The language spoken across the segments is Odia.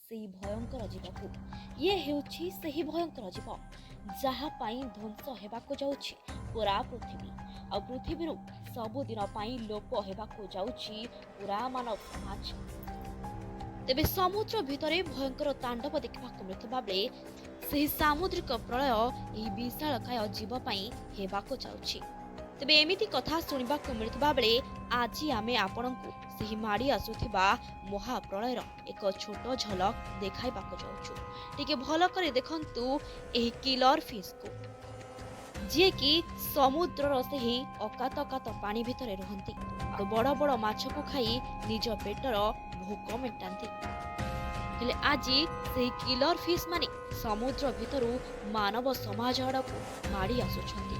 ସେହି ଭୟଙ୍କର ଜୀବକୁ। ଇଏ ହେଉଛି ସେହି ଭୟଙ୍କର ଜୀବ ଯାହା ପାଇଁ ଧ୍ୱଂସ ହେବାକୁ ଯାଉଛି ପୁରା ପୃଥିବୀ, ଆଉ ପୃଥିବୀରୁ ସବୁଦିନ ପାଇଁ ଲୋପ ହେବାକୁ ଯାଉଛି ପୁରା ମାନବ ସମାଜ। ତେବେ ସମୁଦ୍ର ଭିତରେ ଭୟଙ୍କର ତାଣ୍ଡବ ଦେଖିବାକୁ ମିଳୁଥିବା ବେଳେ ସେହି ସାମୁଦ୍ରିକ ପ୍ରଳୟ ଏହି ବିଶାଳକାୟ ଜୀବ ପାଇଁ ହେବାକୁ ଯାଉଛି। ତେବେ ଏମିତି କଥା ଶୁଣିବାକୁ ମିଳୁଥିବା ବେଳେ ଆଜି ଆମେ ଆପଣଙ୍କୁ ସେହି ମାଡ଼ି ଆସୁଥିବା ମହାପ୍ରଳୟର ଏକ ଛୋଟ ଝଲକ ଦେଖାଇବାକୁ ଯାଉଛୁ। ଟିକେ ଭଲ କରି ଦେଖନ୍ତୁ ଏହି କିଲର ଫିସ୍କୁ, ଯିଏକି ସମୁଦ୍ରର ସେହି ଅକାତ ପାଣି ଭିତରେ ରୁହନ୍ତି ଆଉ ବଡ଼ ବଡ଼ ମାଛକୁ ଖାଇ ନିଜ ପେଟର ଭୋକ ମେଣ୍ଟାନ୍ତି। ହେଲେ ଆଜି ସେହି କିଲର ଫିସ୍ ମାନେ ସମୁଦ୍ର ଭିତରୁ ମାନବ ସମାଜ ଆଡ଼କୁ ମାଡ଼ି ଆସୁଛନ୍ତି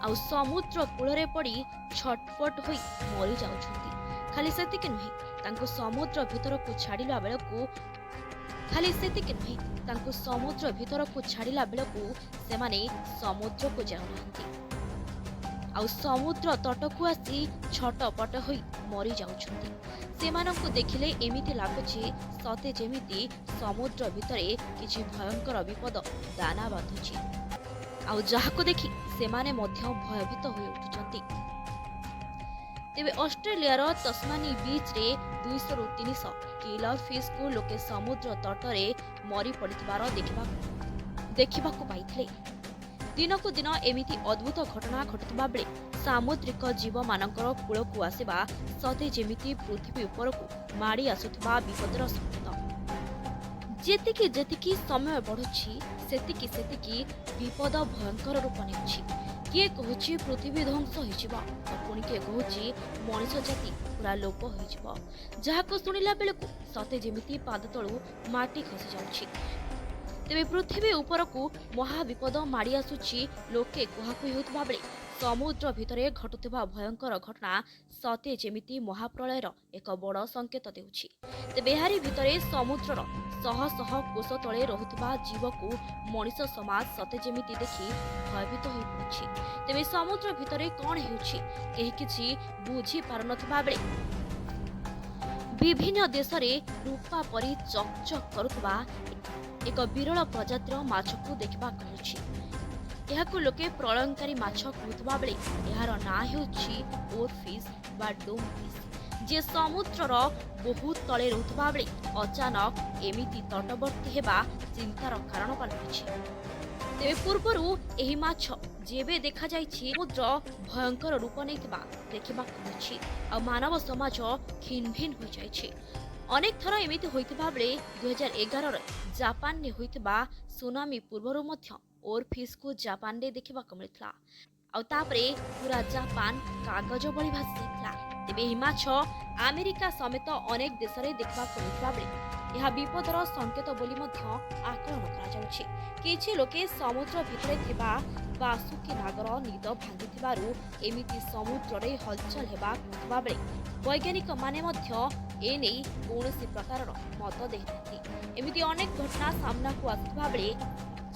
ଆଉ ସମୁଦ୍ର କୂଳରେ ପଡ଼ି ଛଟପଟ ହୋଇ ମରି ଯାଉଛନ୍ତି। ଖାଲି ସେତିକି ନୁହେଁ, ତାଙ୍କୁ ସମୁଦ୍ର ଭିତରକୁ ଛାଡ଼ିଲା ବେଳକୁ ସେମାନେ ସମୁଦ୍ରକୁ ଯାଉନାହାନ୍ତି ଆଉ ସମୁଦ୍ର ତଟକୁ ଆସି ଛଟପଟ ହୋଇ ମରି ଯାଉଛନ୍ତି। ସେମାନଙ୍କୁ ଦେଖିଲେ ଏମିତି ଲାଗୁଛି ସତେ ଯେମିତି ସମୁଦ୍ର ଭିତରେ କିଛି ଭୟଙ୍କର ବିପଦ ଦାନା ବାନ୍ଧୁଛି, ଆଉ ଯାହାକୁ ଦେଖି ସେମାନେ ମଧ୍ୟ ଭୟଭୀତ ହୋଇ ଉଠୁଛନ୍ତି। ତେବେ ଅଷ୍ଟ୍ରେଲିଆର ତସ୍ମାନି ବିଚ୍ରେ 200ରୁ 300 କିଲର ଫିସ୍କୁ ଲୋକେ ସମୁଦ୍ର ତଟରେ ମରି ପଡ଼ିଥିବାର ଦେଖିବାକୁ ପାଇଥିଲେ। ଦିନକୁ ଦିନ ଏମିତି ଅଦ୍ଭୁତ ଘଟଣା ଘଟୁଥିବା ବେଳେ ସାମୁଦ୍ରିକ ଜୀବମାନଙ୍କର କୂଳକୁ ଆସିବା ସତେ ଯେମିତି ପୃଥିବୀ ଉପରକୁ ମାଡ଼ି ଆସୁଥିବା ବିପଦର ସଂକେତ। ଯେତିକି ସମୟ ବଢ଼ୁଛି ସେତିକି ବିପଦ ଭୟଙ୍କର ରୂପ ନେଉଛି। କିଏ କହୁଛି ପୃଥିବୀ ଧ୍ୱଂସ ହୋଇଯିବ, ତ ପୁଣି କିଏ କହୁଛି ମଣିଷ ଜାତି ପୁରା ଲୋପ ହୋଇଯିବ, ଯାହାକୁ ଶୁଣିଲା ବେଳକୁ ସତେ ଯେମିତି ପାଦ ତଳୁ ମାଟି ଖସି ଯାଉଛି। ତେବେ ପୃଥିବୀ ଉପରକୁ ମହାବିପଦ ମାଡ଼ି ଆସୁଛି ଲୋକେ କୁହାକୁହି ହେଉଥିବା ବେଳେ ସମୁଦ୍ର ଭିତରେ ଘଟୁଥିବା ଭୟଙ୍କର ଘଟଣା ସତେ ଯେମିତି ମହାପ୍ରଳୟର ଏକ ବଡ଼ ସଂକେତ ଦେଉଛି। ତେବେ ଏହାରି ଭିତରେ ସମୁଦ୍ରର ଶହ ଶହ କୋଷ ତଳେ ରହୁଥିବା ଜୀବକୁ ମଣିଷ ସମାଜ ସତେ ଯେମିତି ଦେଖି ଭୟଭୀତ ହୋଇପଡ଼ୁଛି। ତେବେ ସମୁଦ୍ର ଭିତରେ କ'ଣ ହେଉଛି କେହି କିଛି ବୁଝି ପାରୁନଥିବା ବେଳେ ବିଭିନ୍ନ ଦେଶରେ ରୂପା ପରି ଚକଚକ କରୁଥିବା ଏକ ବିରଳ ପ୍ରଜାତିର ମାଛକୁ ଦେଖିବାକୁ ମିଳୁଛି। ଏହାକୁ ଲୋକେ ପ୍ରଳୟଙ୍କାରୀ ମାଛ କହୁଥିବା ବେଳେ ଏହାର ନାଁ ହେଉଛି ଓରଫିସ୍ ବା ଡୁମ୍ ଫିସ୍, ଯିଏ ସମୁଦ୍ରର ବହୁତ ତଳେ ରହୁଥିବା ବେଳେ ଅଚାନକ ଏମିତି ତଟବର୍ତ୍ତୀ ହେବା ଚିନ୍ତାର କାରଣ ପାଲଟିଛି। ତେବେ ପୂର୍ବରୁ ଏହି ମାଛ ଯେବେ ଦେଖାଯାଇଛି ସମୁଦ୍ର ଭୟଙ୍କର ରୂପ ନେଇଥିବା ଦେଖିବାକୁ ମିଳୁଛି ଆଉ ମାନବ ସମାଜ ଖିନଭିନ ହୋଇଯାଇଛି। ଅନେକ ଥର ଏମିତି ହୋଇଥିବା ବେଳେ 2011ରେ ଜାପାନରେ ହୋଇଥିବା ସୁନାମି ପୂର୍ବରୁ ମଧ୍ୟ ଓରଫିସ୍କୁ ଜାପାନରେ ଦେଖିବାକୁ ମିଳିଥିଲା ଆଉ ତାପରେ ପୁରା ଜାପାନ କାଗଜ ଭଳି ଭାସି ଯାଇଥିଲା। ତେବେ ଏହି ମାଛ ଆମେରିକା ସମେତ ଅନେକ ଦେଶରେ ଦେଖିବାକୁ ମିଳିଥିବା ବେଳେ ଏହା ବିପଦର ସଂକେତ ବୋଲି ମଧ୍ୟ ଆକଳନ କରାଯାଉଛି। କିଛି ଲୋକେ ସମୁଦ୍ର ଭିତରେ ଥିବା ବାସୁକି ନାଗର ନିଦ ଭାଙ୍ଗିଥିବାରୁ ଏମିତି ସମୁଦ୍ରରେ ହଲଚଲ ହେବା କହୁଥିବା ବେଳେ ବୈଜ୍ଞାନିକମାନେ ମଧ୍ୟ ଏନେଇ କୌଣସି ପ୍ରକାରର ମତ ଦେଇନାହାନ୍ତି। ଏମିତି ଅନେକ ଘଟଣା ସାମ୍ନାକୁ ଆସୁଥିବା ବେଳେ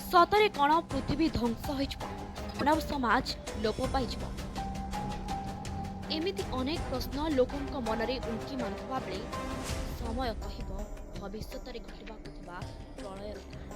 ସତରେ କ'ଣ ପୃଥିବୀ ଧ୍ୱଂସ ହୋଇଯିବ, ମାନବ ସମାଜ ଲୋପ ପାଇଯିବ? ଏମିତି ଅନେକ ପ୍ରଶ୍ନ ଲୋକଙ୍କ ମନରେ ଉଙ୍କି ମାରୁଥିବା ବେଳେ ସମୟ କହିବ ଭବିଷ୍ୟତରେ ଘଟିବାକୁ ଥିବା ପ୍ରଳୟର କାରଣ।